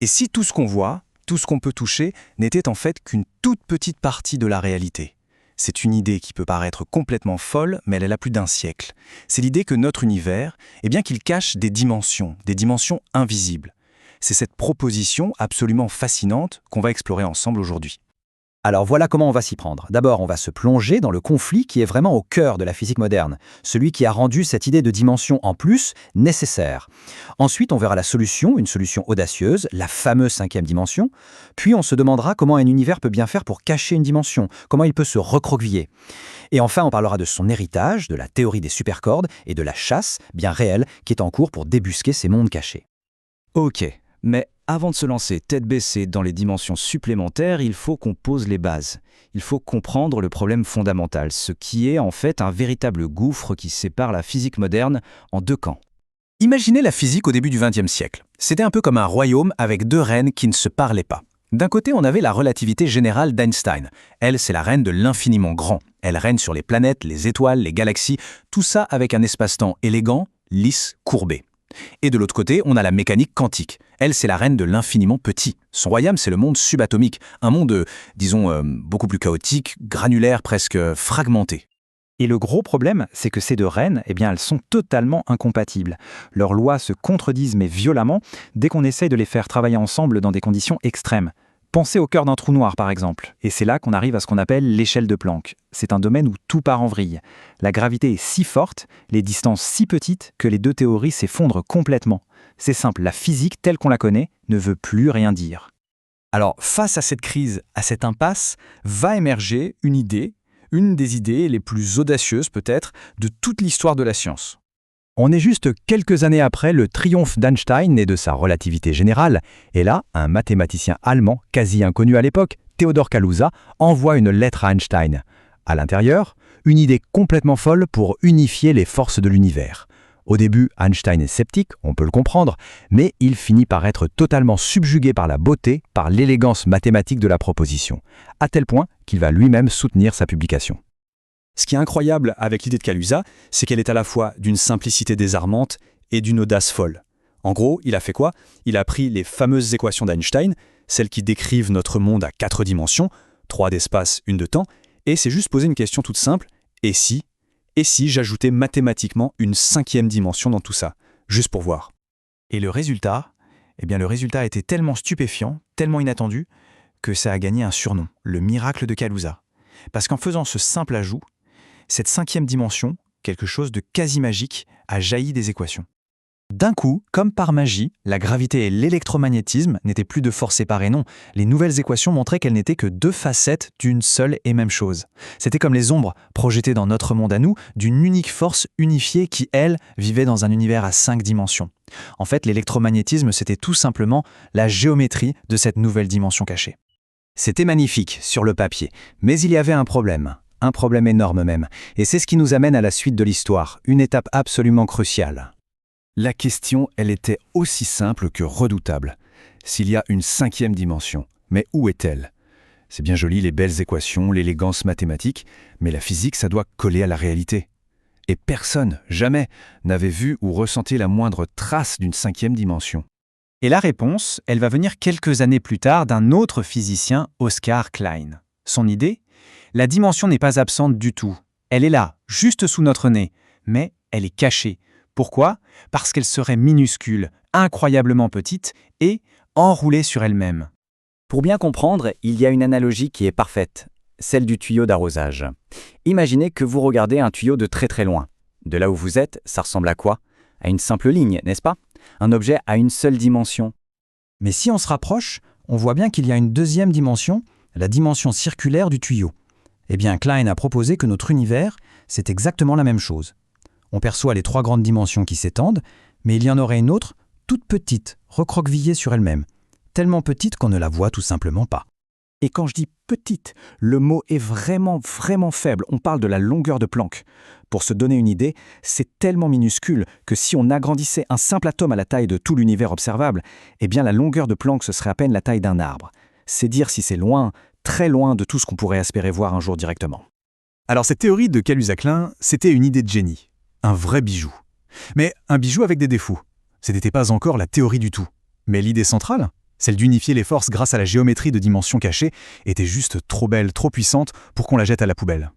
Et si tout ce qu'on voit, tout ce qu'on peut toucher, n'était en fait qu'une toute petite partie de la réalité? C'est une idée qui peut paraître complètement folle, mais elle a plus d'un siècle. C'est l'idée que notre univers, eh bien qu'il cache des dimensions invisibles. C'est cette proposition absolument fascinante qu'on va explorer ensemble aujourd'hui. Alors voilà comment on va s'y prendre. D'abord, on va se plonger dans le conflit qui est vraiment au cœur de la physique moderne, celui qui a rendu cette idée de dimension en plus nécessaire. Ensuite, on verra la solution, une solution audacieuse, la fameuse cinquième dimension. Puis on se demandera comment un univers peut bien faire pour cacher une dimension, comment il peut se recroqueviller. Et enfin, on parlera de son héritage, de la théorie des supercordes et de la chasse, bien réelle, qui est en cours pour débusquer ces mondes cachés. Ok, mais avant de se lancer tête baissée dans les dimensions supplémentaires, il faut qu'on pose les bases. Il faut comprendre le problème fondamental, ce qui est en fait un véritable gouffre qui sépare la physique moderne en deux camps. Imaginez la physique au début du XXe siècle. C'était un peu comme un royaume avec deux reines qui ne se parlaient pas. D'un côté, on avait la relativité générale d'Einstein. Elle, c'est la reine de l'infiniment grand. Elle règne sur les planètes, les étoiles, les galaxies, tout ça avec un espace-temps élégant, lisse, courbé. Et de l'autre côté, on a la mécanique quantique. Elle, c'est la reine de l'infiniment petit. Son royaume, c'est le monde subatomique. Un monde, beaucoup plus chaotique, granulaire, presque fragmenté. Et le gros problème, c'est que ces deux reines, elles sont totalement incompatibles. Leurs lois se contredisent mais violemment dès qu'on essaye de les faire travailler ensemble dans des conditions extrêmes. Pensez au cœur d'un trou noir, par exemple. Et c'est là qu'on arrive à ce qu'on appelle l'échelle de Planck. C'est un domaine où tout part en vrille. La gravité est si forte, les distances si petites, que les deux théories s'effondrent complètement. C'est simple, la physique telle qu'on la connaît ne veut plus rien dire. Alors, face à cette crise, à cette impasse, va émerger une des idées les plus audacieuses peut-être de toute l'histoire de la science. On est juste quelques années après le triomphe d'Einstein et de sa relativité générale, et là, un mathématicien allemand, quasi inconnu à l'époque, Theodor Kaluza, envoie une lettre à Einstein. À l'intérieur, une idée complètement folle pour unifier les forces de l'univers. Au début, Einstein est sceptique, on peut le comprendre, mais il finit par être totalement subjugué par la beauté, par l'élégance mathématique de la proposition, à tel point qu'il va lui-même soutenir sa publication. Ce qui est incroyable avec l'idée de Kaluza, c'est qu'elle est à la fois d'une simplicité désarmante et d'une audace folle. En gros, il a fait quoi? Il a pris les fameuses équations d'Einstein, celles qui décrivent notre monde à 4 dimensions, 3 d'espace, 1 de temps, et s'est juste posé une question toute simple, et si j'ajoutais mathématiquement une 5e dimension dans tout ça, juste pour voir. Et le résultat était tellement stupéfiant, tellement inattendu, que ça a gagné un surnom, le miracle de Kaluza. Parce qu'en faisant ce simple ajout, cette 5e dimension, quelque chose de quasi magique, a jailli des équations. D'un coup, comme par magie, la gravité et l'électromagnétisme n'étaient plus deux forces séparées, non. Les nouvelles équations montraient qu'elles n'étaient que deux facettes d'une seule et même chose. C'était comme les ombres projetées dans notre monde à nous, d'une unique force unifiée qui, elle, vivait dans un univers à 5 dimensions. En fait, l'électromagnétisme, c'était tout simplement la géométrie de cette nouvelle dimension cachée. C'était magnifique sur le papier, mais il y avait un problème énorme même, et c'est ce qui nous amène à la suite de l'histoire, une étape absolument cruciale. La question, elle était aussi simple que redoutable. S'il y a une 5e dimension, mais où est-elle? C'est bien joli les belles équations, l'élégance mathématique, mais la physique, ça doit coller à la réalité. Et personne, jamais, n'avait vu ou ressenti la moindre trace d'une 5e dimension. Et la réponse, elle va venir quelques années plus tard d'un autre physicien, Oscar Klein. Son idée? La dimension n'est pas absente du tout. Elle est là, juste sous notre nez, mais elle est cachée. Pourquoi? Parce qu'elle serait minuscule, incroyablement petite et enroulée sur elle-même. Pour bien comprendre, il y a une analogie qui est parfaite, celle du tuyau d'arrosage. Imaginez que vous regardez un tuyau de très très loin. De là où vous êtes, ça ressemble à quoi? À une simple ligne, n'est-ce pas? Un objet à une seule dimension. Mais si on se rapproche, on voit bien qu'il y a une deuxième dimension, la dimension circulaire du tuyau. Eh bien, Klein a proposé que notre univers, c'est exactement la même chose. On perçoit les 3 grandes dimensions qui s'étendent, mais il y en aurait une autre, toute petite, recroquevillée sur elle-même, tellement petite qu'on ne la voit tout simplement pas. Et quand je dis petite, le mot est vraiment faible. On parle de la longueur de Planck. Pour se donner une idée, c'est tellement minuscule que si on agrandissait un simple atome à la taille de tout l'univers observable, eh bien la longueur de Planck ce serait à peine la taille d'un arbre. C'est dire si c'est loin, très loin de tout ce qu'on pourrait espérer voir un jour directement. Alors cette théorie de Kaluza-Klein, c'était une idée de génie. Un vrai bijou. Mais un bijou avec des défauts. Ce n'était pas encore la théorie du tout. Mais l'idée centrale, Celle d'unifier les forces grâce à la géométrie de dimensions cachées était juste trop belle, trop puissante pour qu'on la jette à la poubelle.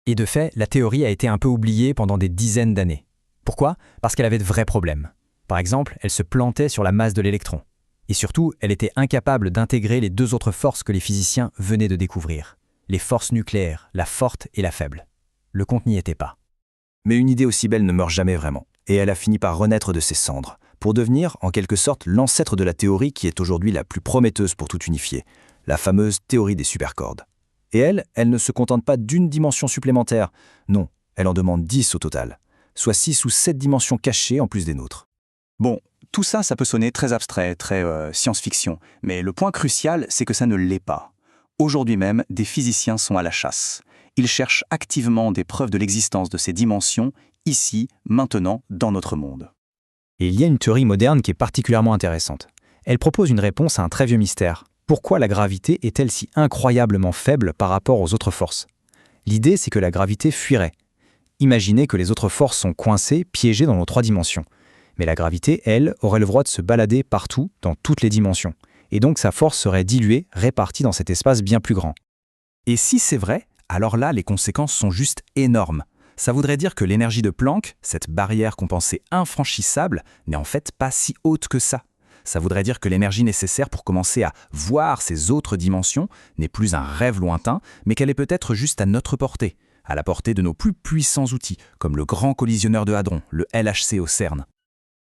Et de fait, la théorie a été un peu oubliée pendant des dizaines d'années. Pourquoi? Parce qu'elle avait de vrais problèmes. Par exemple, elle se plantait sur la masse de l'électron. Et surtout, elle était incapable d'intégrer les deux autres forces que les physiciens venaient de découvrir. Les forces nucléaires, la forte et la faible. Le compte n'y était pas. Mais une idée aussi belle ne meurt jamais vraiment, et elle a fini par renaître de ses cendres, pour devenir, en quelque sorte, l'ancêtre de la théorie qui est aujourd'hui la plus prometteuse pour tout unifier, la fameuse théorie des supercordes. Et elle ne se contente pas d'une dimension supplémentaire, non, elle en demande 10 au total, soit 6 ou 7 dimensions cachées en plus des nôtres. Bon, tout ça, ça peut sonner très abstrait, très science-fiction, mais le point crucial, c'est que ça ne l'est pas. Aujourd'hui même, des physiciens sont à la chasse. Ils cherchent activement des preuves de l'existence de ces dimensions, ici, maintenant, dans notre monde. Et il y a une théorie moderne qui est particulièrement intéressante. Elle propose une réponse à un très vieux mystère. Pourquoi la gravité est-elle si incroyablement faible par rapport aux autres forces? L'idée, c'est que la gravité fuirait. Imaginez que les autres forces sont coincées, piégées dans nos 3 dimensions. Mais la gravité, elle, aurait le droit de se balader partout, dans toutes les dimensions. Et donc sa force serait diluée, répartie dans cet espace bien plus grand. Et si c'est vrai, alors là, les conséquences sont juste énormes. Ça voudrait dire que l'énergie de Planck, cette barrière qu'on pensait infranchissable, n'est en fait pas si haute que ça. Ça voudrait dire que l'énergie nécessaire pour commencer à voir ces autres dimensions n'est plus un rêve lointain, mais qu'elle est peut-être juste à notre portée, à la portée de nos plus puissants outils, comme le grand collisionneur de hadrons, le LHC au CERN.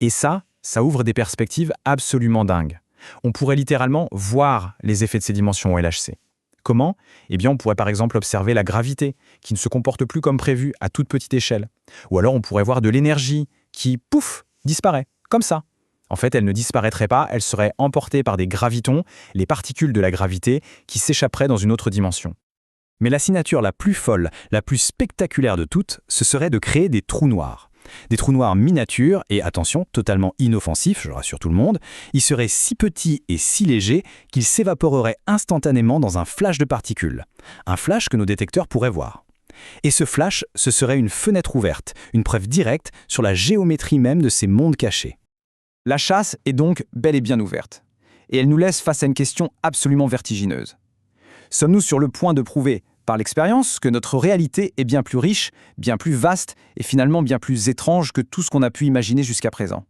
Et ça ouvre des perspectives absolument dingues. On pourrait littéralement voir les effets de ces dimensions au LHC. Comment? Eh bien, on pourrait par exemple observer la gravité, qui ne se comporte plus comme prévu à toute petite échelle. Ou alors on pourrait voir de l'énergie qui, pouf, disparaît, comme ça. En fait, elle ne disparaîtrait pas, elle serait emportée par des gravitons, les particules de la gravité, qui s'échapperaient dans une autre dimension. Mais la signature la plus folle, la plus spectaculaire de toutes, ce serait de créer des trous noirs. Des trous noirs miniatures et, attention, totalement inoffensifs, je rassure tout le monde, ils seraient si petits et si légers qu'ils s'évaporeraient instantanément dans un flash de particules. Un flash que nos détecteurs pourraient voir. Et ce flash, ce serait une fenêtre ouverte, une preuve directe sur la géométrie même de ces mondes cachés. La chasse est donc bel et bien ouverte. Et elle nous laisse face à une question absolument vertigineuse. Sommes-nous sur le point de prouver, par l'expérience, que notre réalité est bien plus riche, bien plus vaste et finalement bien plus étrange que tout ce qu'on a pu imaginer jusqu'à présent?